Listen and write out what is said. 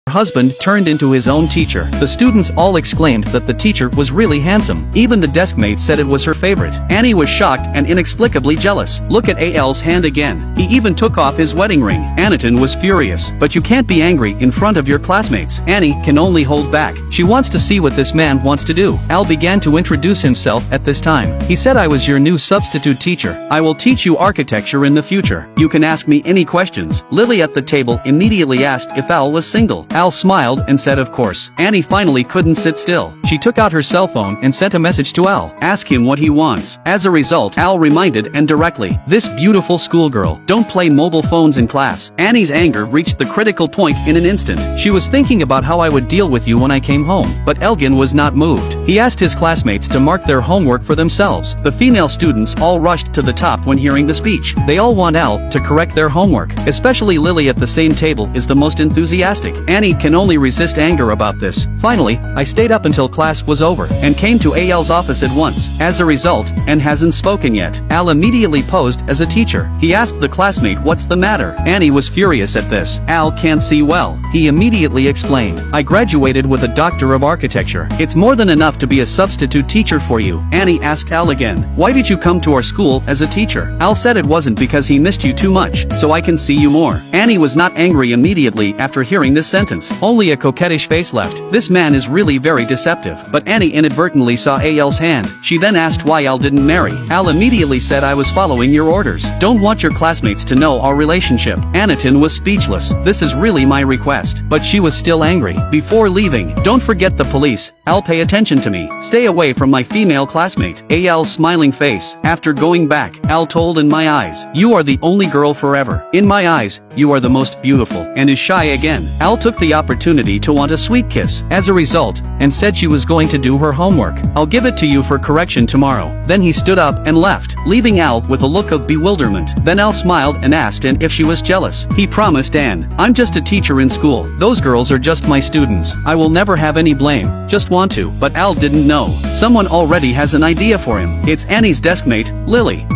Her husband turned into his own teacher. The students all exclaimed that the teacher was really handsome. Even the desk mate said it was her favorite. Annie was shocked and inexplicably jealous. Look at Al's hand again. He even took off his wedding ring. Anaton was furious. But you can't be angry in front of your classmates. Annie can only hold back. She wants to see what this man wants to do. Al began to introduce himself at this time. He said, I was your new substitute teacher. I will teach you architecture in the future. You can ask me any questions. Lily at the table immediately asked if Al was single. Al smiled and said of course. Annie finally couldn't sit still. She took out her cell phone and sent a message to Al. Ask him what he wants. As a result, Al reminded and directly, this beautiful schoolgirl, don't play mobile phones in class. Annie's anger reached the critical point in an instant. She was thinking about how I would deal with you when I came home. But Elgin was not moved. He asked his classmates to mark their homework for themselves. The female students all rushed to the top when hearing the speech. They all want Al to correct their homework. Especially Lily at the same table is the most enthusiastic. Annie can only resist anger about this. Finally, I stayed up until class was over and came to Al's office at once. As a result, and hasn't spoken yet. Al immediately posed as a teacher. He asked the classmate what's the matter. Annie was furious at this. Al can't see well. He immediately explained, I graduated with a Doctor of Architecture. It's more than enough to be a substitute teacher for you. Annie asked Al again, why did you come to our school as a teacher? Al said it wasn't because he missed you too much, so I can see you more. Annie was not angry immediately after hearing this sentence. Only a coquettish face left. This man is really very deceptive. But Annie inadvertently saw Al's hand. She then asked why Al didn't marry. Al immediately said I was following your orders. Don't want your classmates to know our relationship. Anaton was speechless. This is really my request. But she was still angry. Before leaving, don't forget the police. Al, pay attention to me. Stay away from my female classmate. Al's smiling face. After going back, Al told in my eyes, you are the only girl forever. In my eyes, you are the most beautiful. And is shy again. Al took the opportunity to want a sweet kiss. As a result, and said she was going to do her homework. I'll give it to you for correction tomorrow. Then he stood up and left, leaving Al with a look of bewilderment. Then Al smiled and asked Anne if she was jealous. He promised Anne, I'm just a teacher in school. Those girls are just my students. I will never have any blame. Just want to. But Al didn't know. Someone already has an idea for him. It's Annie's desk mate, Lily.